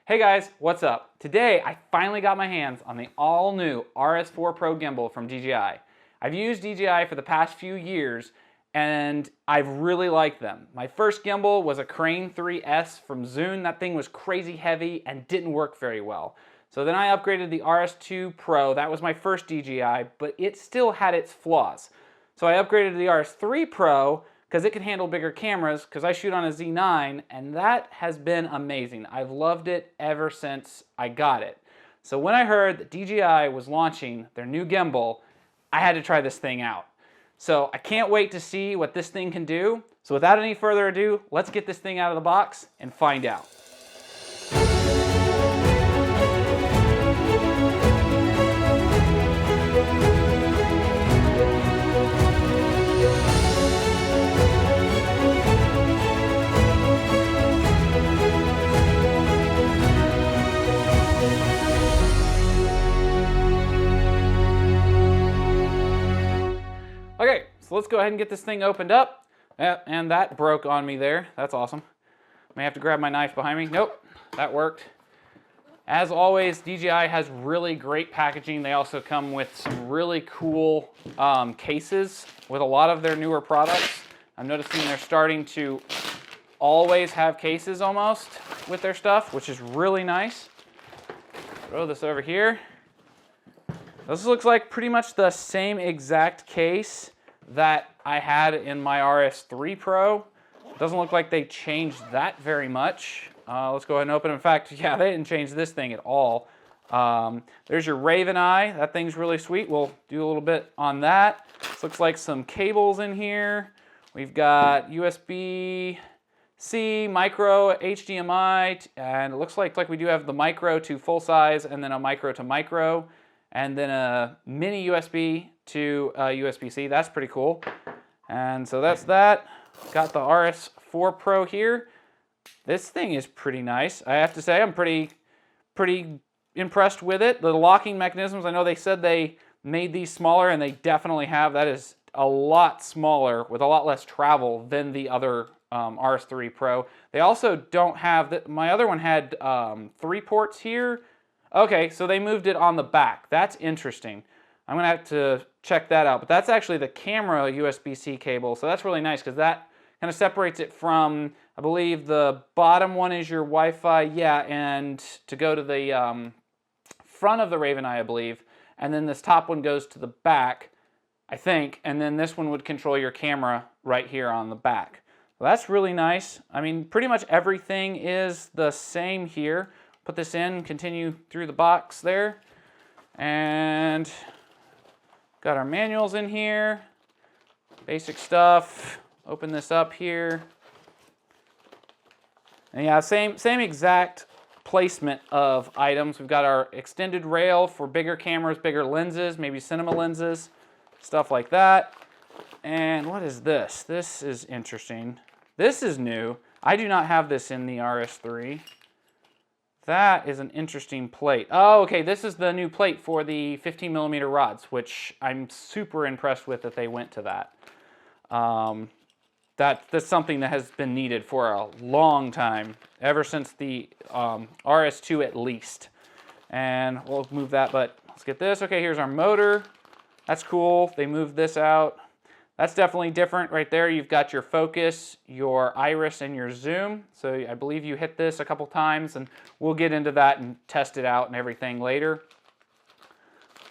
Hey guys, what's up? Today I finally got my hands on the all-new RS4 Pro Gimbal from DJI. I've used DJI for the past few years and I've really liked them. My first gimbal was a Crane 3S from Zune. That thing was crazy heavy and didn't work very well. So then I upgraded the RS2 Pro. That was my first DJI, but it still had its flaws. So I upgraded to the RS3 Pro because it can handle bigger cameras, because I shoot on a Z9, and that has been amazing. I've loved it ever since I got it. So when I heard that DJI was launching their new gimbal, I had to try this thing out. So I can't wait to see what this thing can do. So without any further ado, let's get this thing out of the box and find out. Okay, so let's go ahead and get this thing opened up. And that broke on me there. That's awesome. May have to grab my knife behind me. Nope, that worked. As always, DJI has really great packaging. They also come with some really cool cases with a lot of their newer products. I'm noticing they're starting to always have cases almost with their stuff, which is really nice. Throw this over here. This looks like pretty much the same exact case that I had in my RS3 Pro. Doesn't look like they changed that very much. Let's go ahead and open it. In fact, yeah, they didn't change this thing at all. There's your Raven Eye. That thing's really sweet. We'll do a little bit on that. This looks like some cables in here. We've got USB-C, micro, HDMI, and it looks like we do have the micro to full size and then a micro to micro, and then a mini USB to USB-C. That's pretty cool. And so that's that. Got the RS4 Pro here. This thing is pretty nice. I have to say I'm pretty impressed with it. The locking mechanisms, I know they said they made these smaller, and they definitely have. That is a lot smaller with a lot less travel than the other RS3 Pro. They also don't have, my other one had 3 ports here. Okay, so they moved it on the back. That's interesting. I'm gonna have to check that out. But that's actually the camera USB-C cable, so that's really nice because that kind of separates it from, I believe the bottom one is your Wi-Fi, yeah, and to go to the front of the Raven Eye, I believe, and then this top one goes to the back, I think, and then this one would control your camera right here on the back. Well, that's really nice. I mean, pretty much everything is the same here. Put this in, continue through the box there, and got our manuals in here, basic stuff. Open this up here, and yeah, same exact placement of items. We've got our extended rail for bigger cameras, bigger lenses, maybe cinema lenses, stuff like that. And what is this? This is interesting. This is new. I do not have this in the RS3. That is an interesting plate. Oh, okay, this is the new plate for the 15mm rods, which I'm super impressed with that they went to that. That's something that has been needed for a long time, ever since the RS2 at least. And we'll move that, but let's get this. Okay, here's our motor. That's cool. They moved this out. That's definitely different right there. You've got your focus, your iris, and your zoom. So I believe you hit this a couple times, and we'll get into that and test it out and everything later.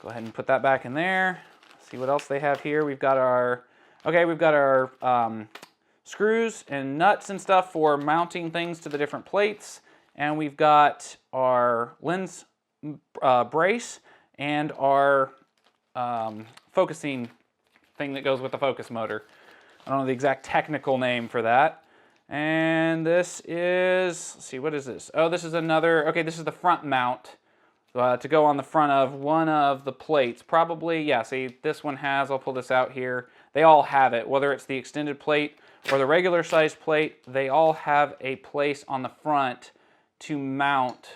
Go ahead and put that back in there. See what else they have here. We've got our, screws and nuts and stuff for mounting things to the different plates. And we've got our lens brace and our focusing thing that goes with the focus motor. I don't know the exact technical name for that. And this is, let's see, what is this? Oh, this is another, okay, this is the front mount to go on the front of one of the plates. Probably, yeah, see, this one has, I'll pull this out here. They all have it, whether it's the extended plate or the regular size plate, they all have a place on the front to mount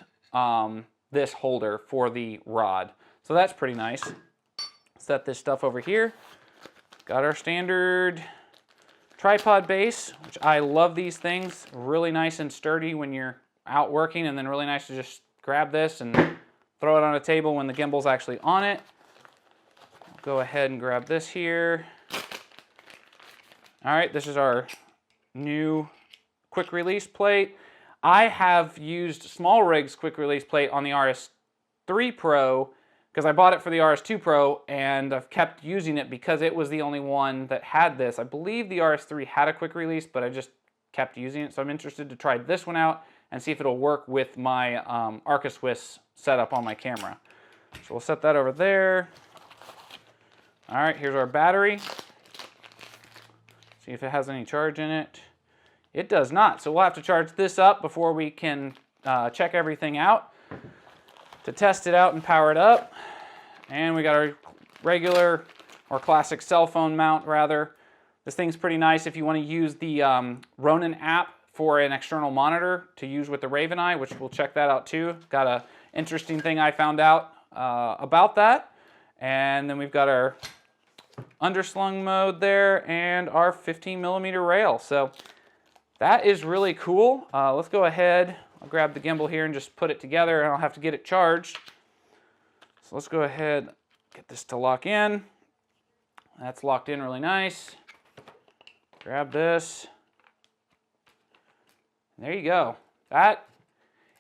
this holder for the rod. So that's pretty nice. Set this stuff over here. Got our standard tripod base, which I love these things. Really nice and sturdy when you're out working, and then really nice to just grab this and throw it on a table when the gimbal's actually on it. I'll go ahead and grab this here. All right, this is our new quick release plate. I have used Small Rig's quick release plate on the RS3 Pro because I bought it for the RS2 Pro, and I've kept using it because it was the only one that had this. I believe the RS3 had a quick release, but I just kept using it, so I'm interested to try this one out and see if it'll work with my Arca-Swiss setup on my camera. So we'll set that over there. All right, here's our battery. See if it has any charge in it. It does not, so we'll have to charge this up before we can check everything out to test it out and power it up. And we got our regular or classic cell phone mount, rather. This thing's pretty nice if you want to use the Ronin app for an external monitor to use with the Raven Eye, which we'll check that out too. Got an interesting thing I found out about that. And then we've got our underslung mode there and our 15mm rail. So that is really cool. Let's go ahead. I'll grab the gimbal here and just put it together, and I'll have to get it charged. So let's go ahead, get this to lock in. That's locked in really nice. Grab this. There you go. That,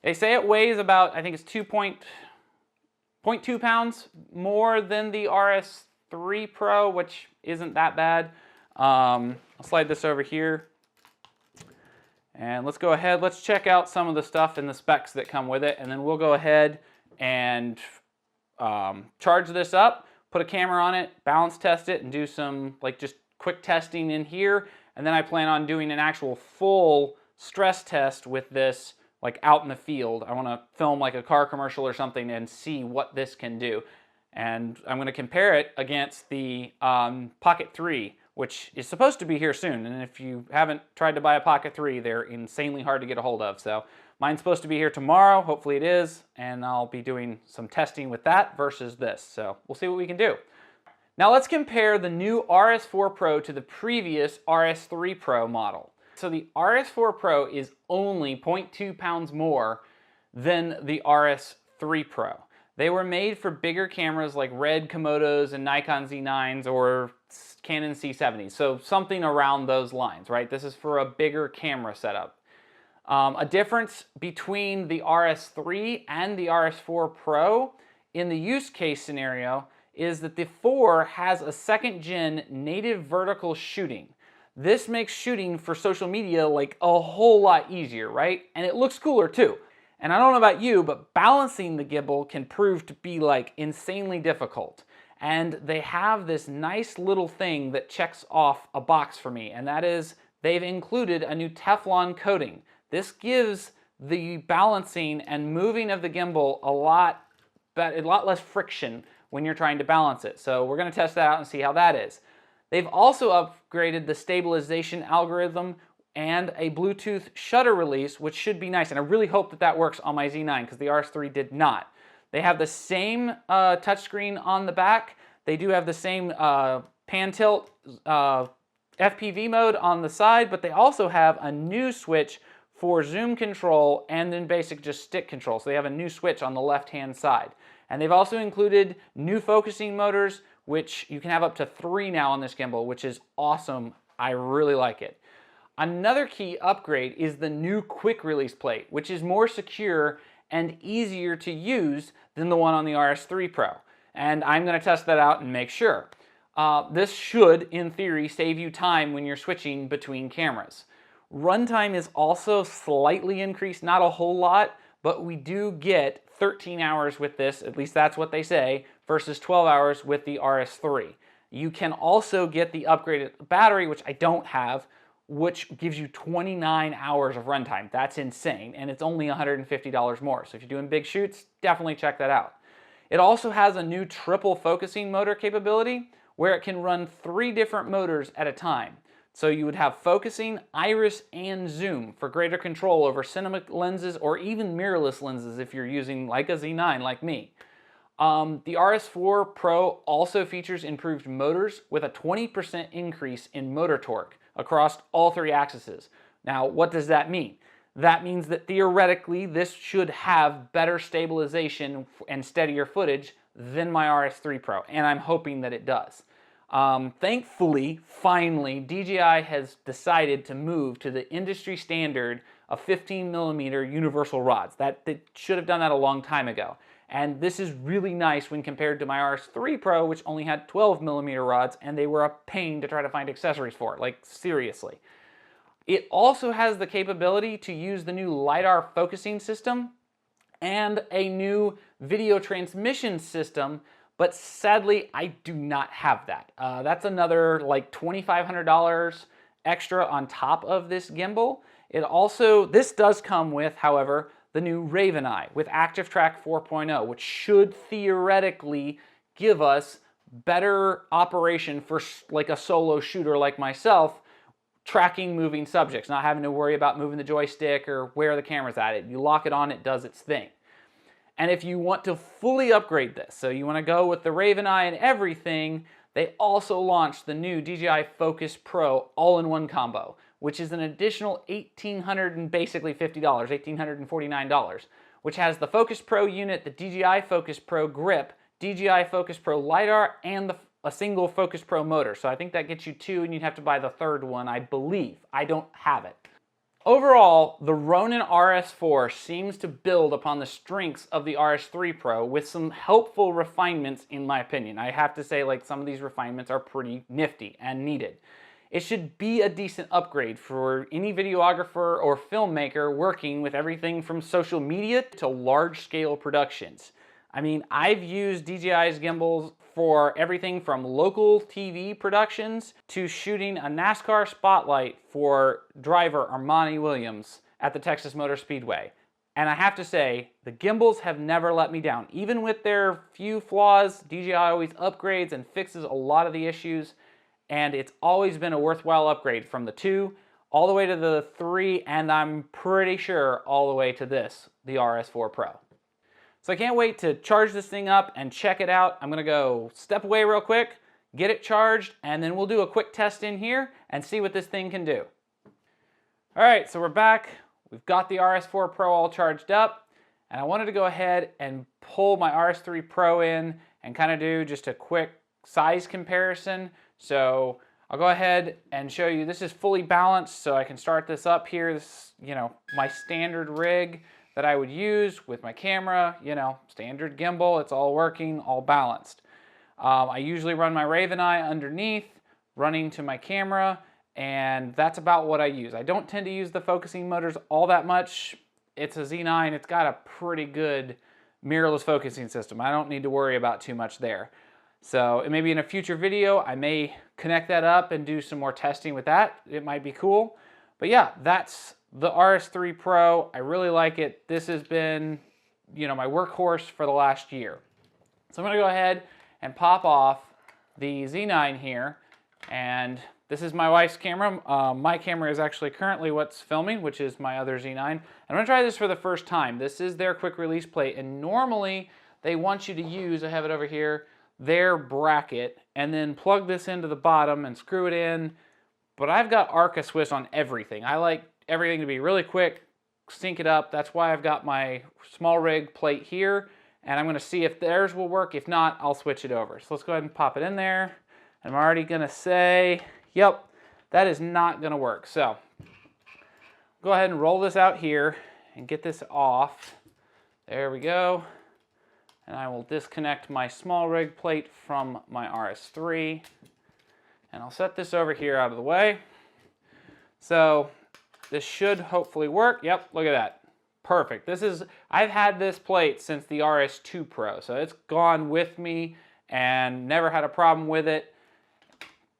they say it weighs about, I think it's 2.2 pounds more than the RS3 Pro, which isn't that bad. I'll slide this over here. And let's go ahead, let's check out some of the stuff and the specs that come with it, and then we'll go ahead and charge this up, put a camera on it, balance test it, and do some like just quick testing in here. And then I plan on doing an actual full stress test with this like out in the field. I want to film like a car commercial or something and see what this can do. And I'm going to compare it against the Pocket 3, which is supposed to be here soon. And if you haven't tried to buy a Pocket 3, they're insanely hard to get a hold of. So mine's supposed to be here tomorrow. Hopefully it is. And I'll be doing some testing with that versus this. So we'll see what we can do. Now let's compare the new RS4 Pro to the previous RS3 Pro model. So the RS4 Pro is only 0.2 pounds more than the RS3 Pro. They were made for bigger cameras like Red Komodos and Nikon Z9s or Canon C70s, so something around those lines, right? This is for a bigger camera setup. A difference between the RS3 and the RS4 Pro in the use case scenario is that the 4 has a second gen native vertical shooting. This makes shooting for social media like a whole lot easier, right? And it looks cooler too. And I don't know about you, but balancing the gimbal can prove to be like insanely difficult. And they have this nice little thing that checks off a box for me, and that is they've included a new Teflon coating. This gives the balancing and moving of the gimbal a lot less friction when you're trying to balance it. So we're going to test that out and see how that is. They've also upgraded the stabilization algorithm and a Bluetooth shutter release, which should be nice. And I really hope that that works on my Z9 because the RS3 did not. They have the same touchscreen on the back. They do have the same pan tilt FPV mode on the side, but they also have a new switch for zoom control and then basic just stick control. So they have a new switch on the left-hand side. And they've also included new focusing motors, which you can have up to 3 now on this gimbal, which is awesome. I really like it. Another key upgrade is the new quick release plate, which is more secure and easier to use than the one on the RS3 Pro. And I'm going to test that out and make sure. This should, in theory, save you time when you're switching between cameras. Runtime is also slightly increased, not a whole lot, but we do get 13 hours with this, at least that's what they say, versus 12 hours with the RS3. You can also get the upgraded battery, which I don't have, which gives you 29 hours of runtime. That's insane, and it's only $150 more. So if you're doing big shoots, definitely check that out. It also has a new triple focusing motor capability where it can run 3 different motors at a time. So you would have focusing, iris, and zoom for greater control over cinema lenses or even mirrorless lenses if you're using like a Z9 like me. The RS4 Pro also features improved motors with a 20% increase in motor torque across all 3 axes. Now, what does that mean? that means that theoretically this should have better stabilization and steadier footage than my RS3 Pro, and I'm hoping that it does. Thankfully, finally, DJI has decided to move to the industry standard of 15mm universal rods. They should have done that a long time ago. And this is really nice when compared to my RS3 Pro, which only had 12mm rods, and they were a pain to try to find accessories for, like seriously. It also has the capability to use the new LiDAR focusing system and a new video transmission system, but sadly, I do not have that. That's another like $2,500 extra on top of this gimbal. This does come with, however, the new Raven Eye with ActiveTrack 4.0, which should theoretically give us better operation for like a solo shooter like myself, tracking moving subjects, not having to worry about moving the joystick or where the camera's at. You lock it on, it does its thing. And if you want to fully upgrade this, so you want to go with the Raven Eye and everything, they also launched the new DJI Focus Pro all-in-one combo, which is an additional $1,850, $1,849, which has the Focus Pro unit, the DJI Focus Pro grip, DJI Focus Pro LiDAR, and a single Focus Pro motor. So I think that gets you two, and you'd have to buy the third one, I believe. I don't have it. Overall, the Ronin RS4 seems to build upon the strengths of the RS3 Pro with some helpful refinements, in my opinion. I have to say, like, some of these refinements are pretty nifty and needed. It should be a decent upgrade for any videographer or filmmaker working with everything from social media to large-scale productions. I mean, I've used DJI's gimbals for everything from local TV productions to shooting a NASCAR spotlight for driver Armani Williams at the Texas Motor Speedway. And I have to say, the gimbals have never let me down. Even with their few flaws, DJI always upgrades and fixes a lot of the issues, and it's always been a worthwhile upgrade from the 2 all the way to the 3, and I'm pretty sure all the way to this, the RS4 Pro. So I can't wait to charge this thing up and check it out. I'm gonna go step away real quick, get it charged, and then we'll do a quick test in here and see what this thing can do. All right, so we're back. We've got the RS4 Pro all charged up, and I wanted to go ahead and pull my RS3 Pro in and kind of do just a quick size comparison. So I'll go ahead and show you, this is fully balanced, so I can start this up here. This is, my standard rig that I would use with my camera, standard gimbal, it's all working, all balanced. I usually run my Raven Eye underneath, running to my camera, and that's about what I use. I don't tend to use the focusing motors all that much. It's a Z9, it's got a pretty good mirrorless focusing system. I don't need to worry about too much there. So maybe in a future video, I may connect that up and do some more testing with that. It might be cool. But yeah, that's the RS3 Pro. I really like it. This has been, my workhorse for the last year. So I'm gonna go ahead and pop off the Z9 here. And this is my wife's camera. My camera is actually currently what's filming, which is my other Z9. I'm gonna try this for the first time. This is their quick release plate. And normally they want you to use, I have it over here, their bracket, and then plug this into the bottom and screw it in. But I've got Arca Swiss on everything. I like everything to be really quick, sync it up. That's why I've got my small rig plate here, and I'm gonna see if theirs will work. If not, I'll switch it over. So let's go ahead and pop it in there. I'm already gonna say, yep, that is not gonna work. So go ahead and roll this out here and get this off. There we go. And I will disconnect my small rig plate from my RS3. And I'll set this over here out of the way. So this should hopefully work. Yep, look at that. Perfect. I've had this plate since the RS2 Pro, so it's gone with me and never had a problem with it.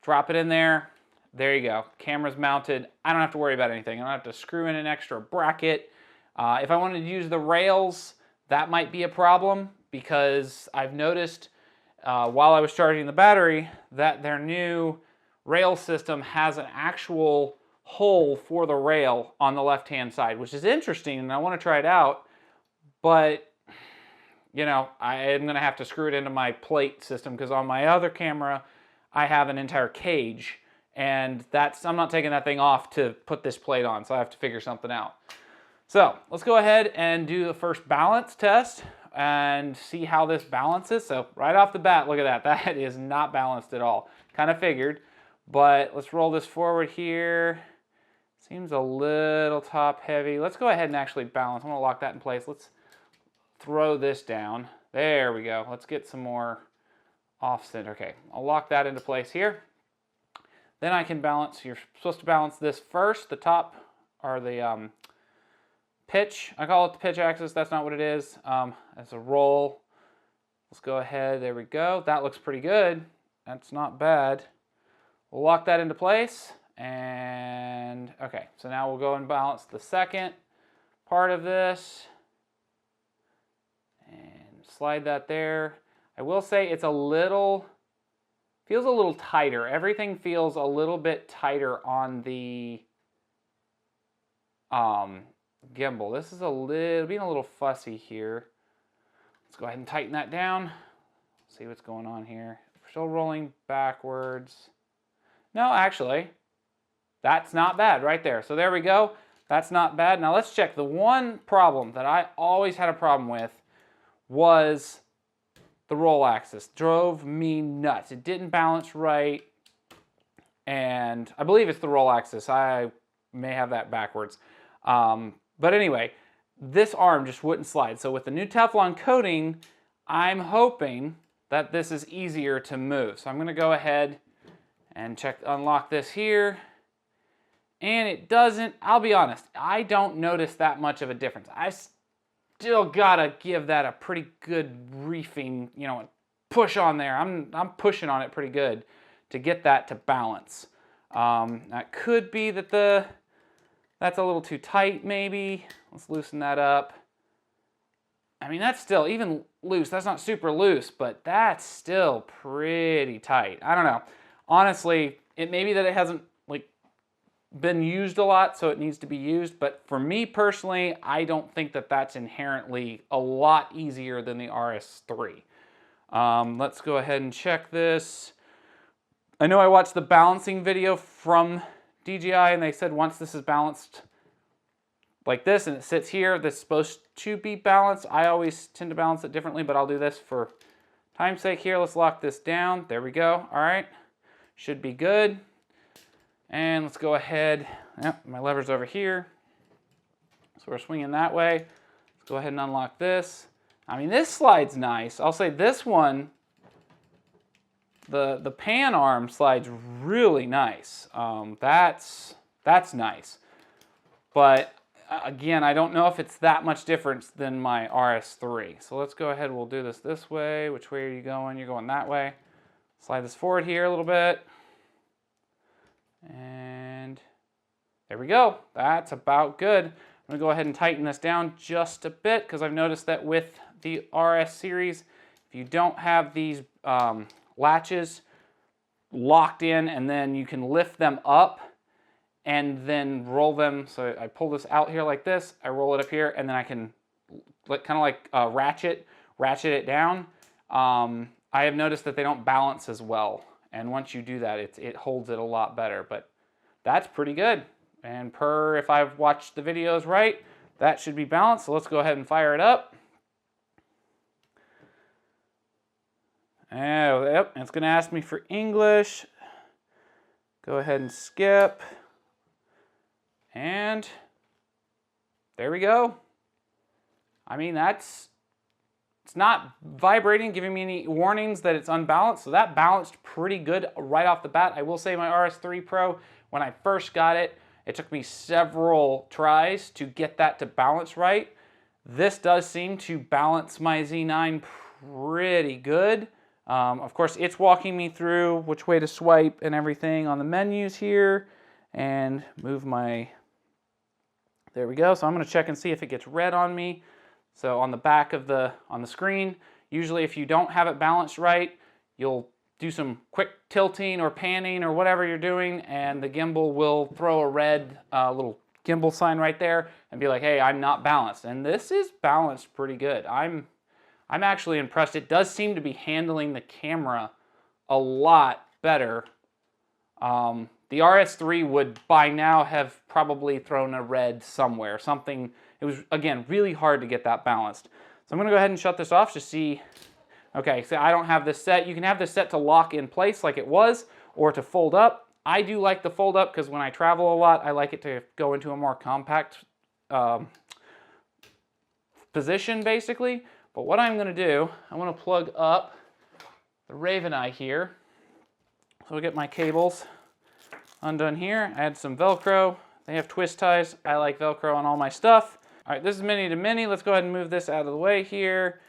Drop it in there. There you go. Camera's mounted. I don't have to worry about anything. I don't have to screw in an extra bracket. If I wanted to use the rails, that might be a problem because I've noticed while I was charging the battery that their new rail system has an actual hole for the rail on the left-hand side, which is interesting, and I want to try it out, but I am going to have to screw it into my plate system because on my other camera I have an entire cage, and I'm not taking that thing off to put this plate on, so I have to figure something out. So let's go ahead and do the first balance test and see how this balances. So right off the bat, look at that. That is not balanced at all. Kind of figured, but let's roll this forward here. Seems a little top heavy. Let's go ahead and actually balance. I'm gonna lock that in place. Let's throw this down. There we go. Let's get some more offset. Okay, I'll lock that into place here. Then I can balance. You're supposed to balance this first, the top, or the pitch. I call it the pitch axis. That's not what it is. It's a roll. Let's go ahead. There we go. That looks pretty good. That's not bad. We'll lock that into place. And okay, so now we'll go and balance the second part of this. And slide that there. I will say it's a little, feels a little tighter. Everything feels a little bit tighter on the gimbal. This is being a little fussy here. Let's go ahead and tighten that down. See what's going on here. We're still rolling backwards. No, actually, that's not bad right there. So there we go. That's not bad. Now let's check. The one problem that I always had a problem with was the roll axis. Drove me nuts. It didn't balance right. And I believe it's the roll axis. I may have that backwards. But anyway, this arm just wouldn't slide. So with the new Teflon coating, I'm hoping that this is easier to move. So I'm going to go ahead and unlock this here. And it doesn't, I'll be honest, I don't notice that much of a difference. I still gotta give that a pretty good reefing, you know, push on there. I'm pushing on it pretty good to get that to balance. That could be that that's a little too tight maybe. Let's loosen that up. I mean, that's still, even loose, that's not super loose, but that's still pretty tight. I don't know. Honestly, it may be that it hasn't been used a lot, so it needs to be used, but for me personally, I don't think that that's inherently a lot easier than the RS3. Let's go ahead and check this. I know I watched the balancing video from DJI, and they said once this is balanced like this and it sits here, this is supposed to be balanced. I always tend to balance it differently, but I'll do this for time's sake here. Let's lock this down. There we go. All right, should be good. And let's go ahead, yep, my lever's over here. So we're swinging that way. Let's go ahead and unlock this. I mean, this slides nice. I'll say this one, the pan arm slides really nice. That's nice. But again, I don't know if it's that much difference than my RS3. So let's go ahead, we'll do this way. Which way are you going? You're going that way. Slide this forward here a little bit. And there we go. That's about good. I'm going to go ahead and tighten this down just a bit because I've noticed that with the RS series, if you don't have these latches locked in and then you can lift them up and then roll them. So I pull this out here like this, I roll it up here, and then I can kind of like ratchet it down. I have noticed that they don't balance as well. And once you do that, it holds it a lot better. But that's pretty good. And if I've watched the videos right, that should be balanced. So let's go ahead and fire it up. Yep, it's going to ask me for English. Go ahead and skip. And there we go. I mean, it's not vibrating, giving me any warnings that it's unbalanced. So that balanced pretty good right off the bat. I will say my RS3 Pro, when I first got it, it took me several tries to get that to balance right. This does seem to balance my Z9 pretty good. Of course, it's walking me through which way to swipe and everything on the menus here. And move my, there we go. So I'm gonna check and see if it gets red on me. So on the back of on the screen, usually if you don't have it balanced right, you'll do some quick tilting or panning or whatever you're doing, and the gimbal will throw a red little gimbal sign right there and be like, hey, I'm not balanced. And this is balanced pretty good. I'm actually impressed. It does seem to be handling the camera a lot better. The RS3 would by now have probably thrown a red somewhere. Something, It was, again, really hard to get that balanced. So I'm gonna go ahead and shut this off to see. Okay, so I don't have this set. You can have this set to lock in place like it was, or to fold up. I do like the fold up because when I travel a lot, I like it to go into a more compact position, basically. But what I'm gonna do, I'm gonna plug up the Raven Eye here. So I'll get my cables undone here. I had some Velcro. They have twist ties. I like Velcro on all my stuff. All right, this is mini to mini. Let's go ahead and move this out of the way here.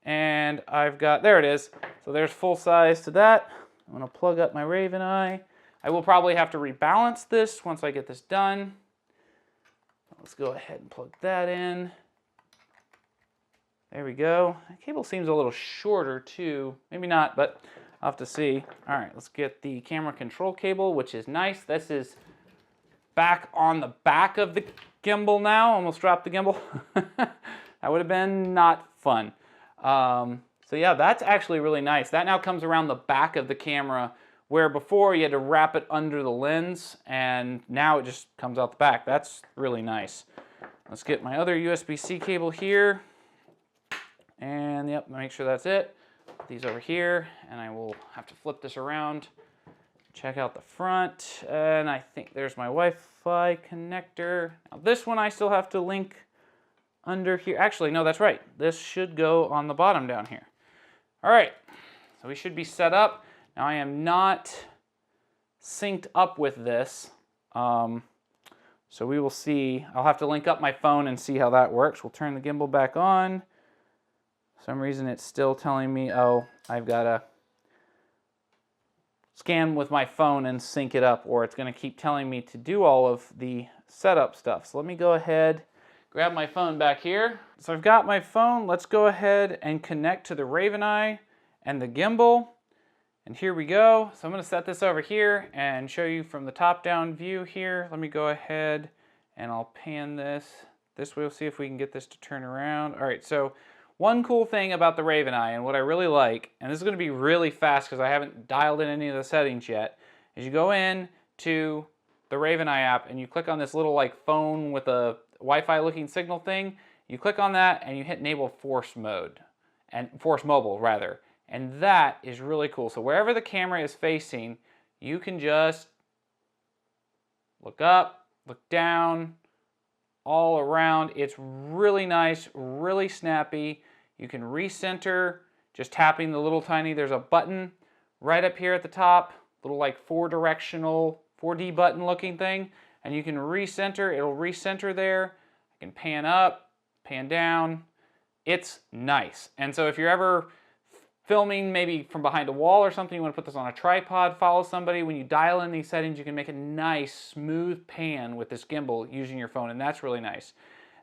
And I've got, there it is. So there's full size to that. I'm gonna plug up my Raven Eye. I will probably have to rebalance this once I get this done. Let's go ahead and plug that in. There we go. The cable seems a little shorter too. Maybe not, but I'll have to see. All right, let's get the camera control cable, which is nice. This is back on the back of the gimbal now. Almost dropped the gimbal. That would have been not fun. So yeah, that's actually really nice. That now comes around the back of the camera, where before you had to wrap it under the lens, and now it just comes out the back. That's really nice. Let's get my other USB-C cable here. And yep, make sure that's it. Put these over here, and I will have to flip this around. Check out the front, and I think there's my Wi-Fi connector. Now this one I still have to link under here. Actually, no, that's right. This should go on the bottom down here. All right, so we should be set up. Now I am not synced up with this, so we will see. I'll have to link up my phone and see how that works. We'll turn the gimbal back on. For some reason it's still telling me, oh, I've got to scan with my phone and sync it up, or it's going to keep telling me to do all of the setup stuff. So let me go ahead, grab my phone back here. So I've got my phone. Let's go ahead and connect to the Raven Eye and the gimbal. And here we go. So I'm going to set this over here and show you from the top-down view here. Let me go ahead and I'll pan this way. We'll see if we can get this to turn around. All right, so one cool thing about the Raven Eye, and what I really like, and this is going to be really fast because I haven't dialed in any of the settings yet, is you go in to the Raven Eye app and you click on this little like phone with a Wi-Fi looking signal thing. You click on that and you hit enable force mode, and force mobile rather. And that is really cool. So wherever the camera is facing, you can just look up, look down, all around. It's really nice, really snappy. You can recenter just tapping the little tiny, there's a button right up here at the top, little like 4D button looking thing, and you can recenter. It'll recenter there. I can pan up, pan down. It's nice. And so if you're ever filming maybe from behind a wall or something, you want to put this on a tripod, follow somebody, when you dial in these settings, you can make a nice smooth pan with this gimbal using your phone, and that's really nice.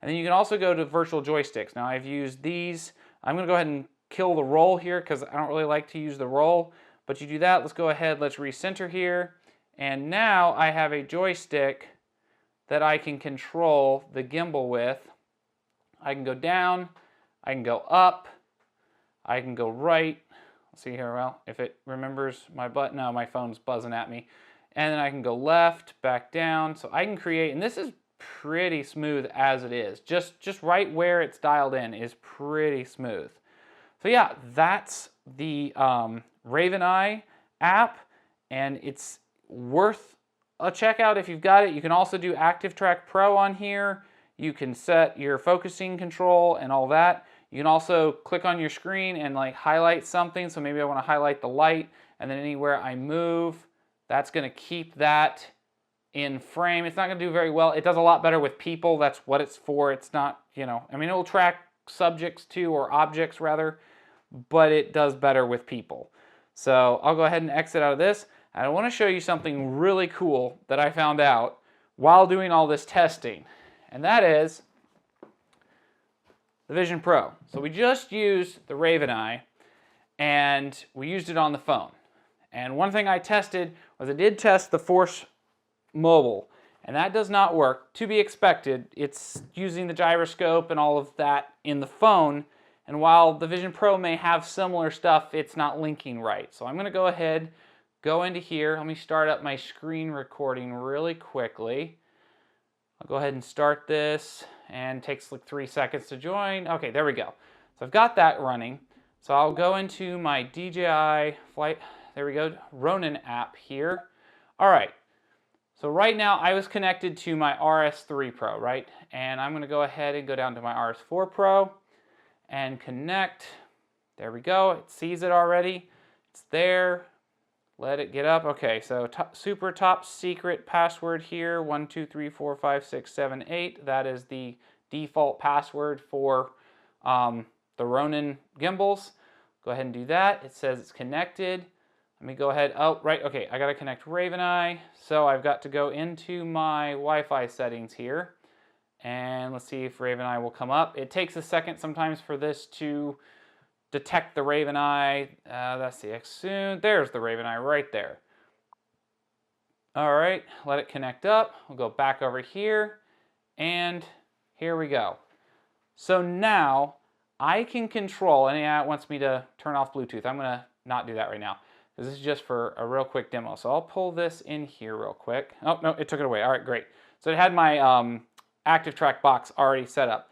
And then you can also go to virtual joysticks. Now I've used these. I'm going to go ahead and kill the roll here because I don't really like to use the roll, but you do that. Let's go ahead, let's recenter here, and now I have a joystick that I can control the gimbal with. I can go down, I can go up, I can go right. Let's see here, well, if it remembers my button. No, my phone's buzzing at me. And then I can go left, back down. So I can create, and this is pretty smooth as it is. Just right where it's dialed in is pretty smooth. So yeah, that's the Raven Eye app, and it's worth a check out if you've got it. You can also do Active Track Pro on here. You can set your focusing control and all that. You can also click on your screen and like highlight something. So maybe I want to highlight the light, and then anywhere I move, that's going to keep that in frame. It's not going to do very well. It does a lot better with people. That's what it's for. It's not, you know, I mean, it will track subjects too, or objects rather, but it does better with people. So I'll go ahead and exit out of this. And I want to show you something really cool that I found out while doing all this testing. And that is the Vision Pro. So we just used the Raven Eye, and we used it on the phone. And one thing I tested was I did test the Force Mobile, and that does not work. To be expected, it's using the gyroscope and all of that in the phone, and while the Vision Pro may have similar stuff, it's not linking right. So I'm going to go ahead, go into here. Let me start up my screen recording really quickly. I'll go ahead and start this, and it takes like 3 seconds to join. Okay, there we go. So I've got that running. So I'll go into my DJI flight, there we go, Ronin app here. All right, so right now I was connected to my RS3 Pro, right? And I'm gonna go ahead and go down to my RS4 Pro and connect. There we go, it sees it already. It's there, let it get up. Okay, so super top secret password here, 12345678. That is the default password for the Ronin gimbals. Go ahead and do that. It says it's connected. Let me go ahead. Oh, right. Okay, I got to connect Raven Eye. So I've got to go into my Wi-Fi settings here. And let's see if Raven Eye will come up. It takes a second sometimes for this to detect the Raven Eye. That's the X soon. There's the Raven Eye right there. All right, let it connect up. We'll go back over here. And here we go. So now I can control, and yeah, it wants me to turn off Bluetooth. I'm gonna not do that right now, because this is just for a real quick demo. So I'll pull this in here real quick. Oh, no, it took it away. All right, great. So it had my active track box already set up.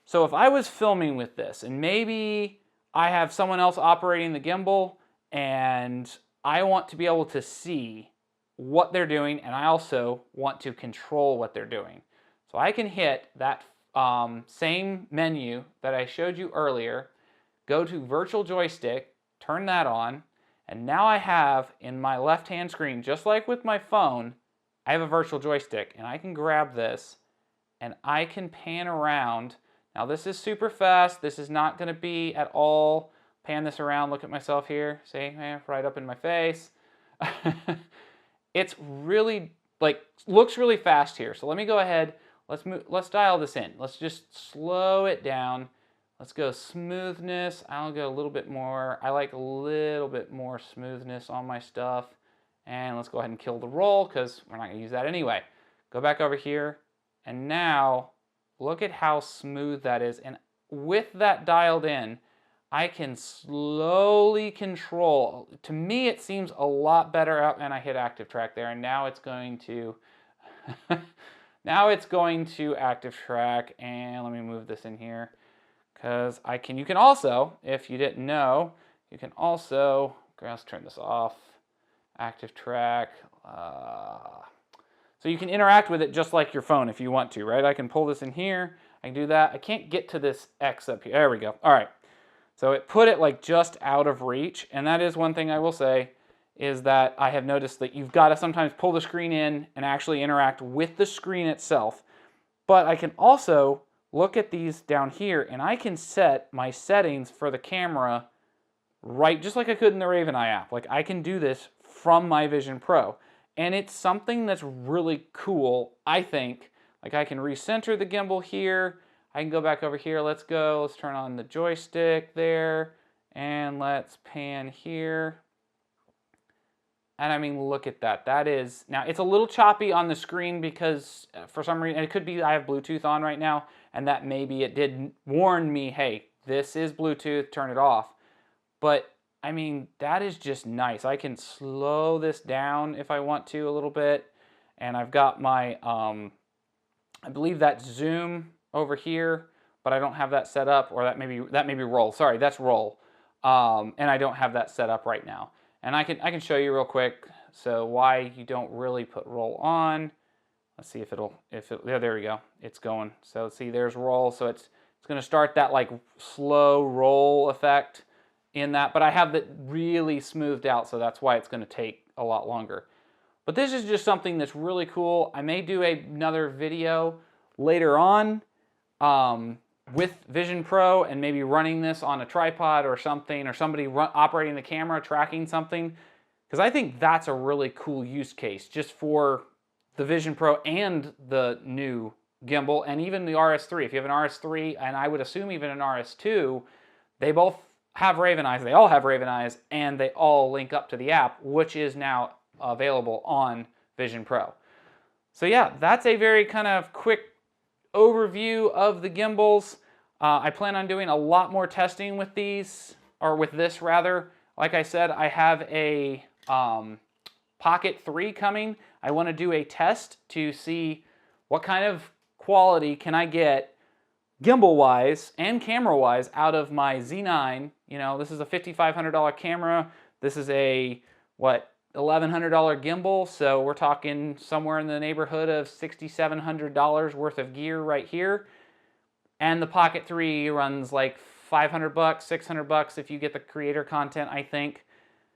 So if I was filming with this, and maybe I have someone else operating the gimbal, and I want to be able to see what they're doing, and I also want to control what they're doing. So I can hit that same menu that I showed you earlier, go to virtual joystick, turn that on, and now I have in my left-hand screen, just like with my phone, I have a virtual joystick, and I can grab this and I can pan around. Now this is super fast. This is not going to be at all. Pan this around, look at myself here, see, right up in my face. It's really, like, looks really fast here. So let me go ahead. Let's dial this in. Let's just slow it down. Let's go smoothness. I'll go a little bit more. I like a little bit more smoothness on my stuff. And let's go ahead and kill the roll, because we're not gonna use that anyway. Go back over here. And now look at how smooth that is. And with that dialed in, I can slowly control. To me, it seems a lot better out, and I hit active track there, and now it's going to now it's going to active track. And let me move this in here, because you can also, if you didn't know, you can also, let's turn this off, active track. So you can interact with it just like your phone if you want to, right? I can pull this in here, I can do that. I can't get to this X up here. There we go. All right. So it put it like just out of reach, and that is one thing I will say, is that I have noticed that you've got to sometimes pull the screen in and actually interact with the screen itself. But I can also look at these down here, and I can set my settings for the camera right, just like I could in the Raven Eye app. Like, I can do this from my Vision Pro, and it's something that's really cool, I think. Like, I can recenter the gimbal here. I can go back over here. Let's turn on the joystick there, and let's pan here. And I mean, look at that. That is, now it's a little choppy on the screen because for some reason, and it could be I have Bluetooth on right now, and that maybe it did warn me, hey, this is Bluetooth, turn it off. But I mean, that is just nice. I can slow this down if I want to a little bit. And I've got my, I believe that's zoom over here, but I don't have that set up, or that may be roll. Sorry, that's roll. And I don't have that set up right now. And I can show you real quick, so why you don't really put roll on. Let's see if yeah, there we go, it's going. So see, there's roll, so it's gonna start that like slow roll effect in that, but I have that really smoothed out, so that's why it's gonna take a lot longer. But this is just something that's really cool. I may do another video later on with Vision Pro, and maybe running this on a tripod or something, or somebody operating the camera, tracking something, because I think that's a really cool use case just for the Vision Pro and the new gimbal, and even the RS3. If you have an RS3, and I would assume even an RS2, they both have Raven Eyes, they all have Raven Eyes, and they all link up to the app, which is now available on Vision Pro. So yeah, that's a very kind of quick overview of the gimbals. I plan on doing a lot more testing with these, or with this rather. Like I said, I have a Pocket 3 coming. I want to do a test to see what kind of quality can I get gimbal-wise and camera-wise out of my Z9. You know, this is a $5,500 camera. This is a, what, $1,100 gimbal, so we're talking somewhere in the neighborhood of $6,700 worth of gear right here. And the Pocket 3 runs like $500, $600 if you get the creator content, I think.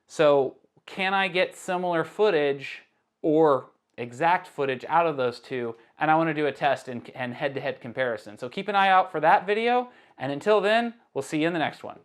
So can I get similar footage or exact footage out of those two? And I want to do a test and head-to-head comparison. So keep an eye out for that video, and until then, we'll see you in the next one.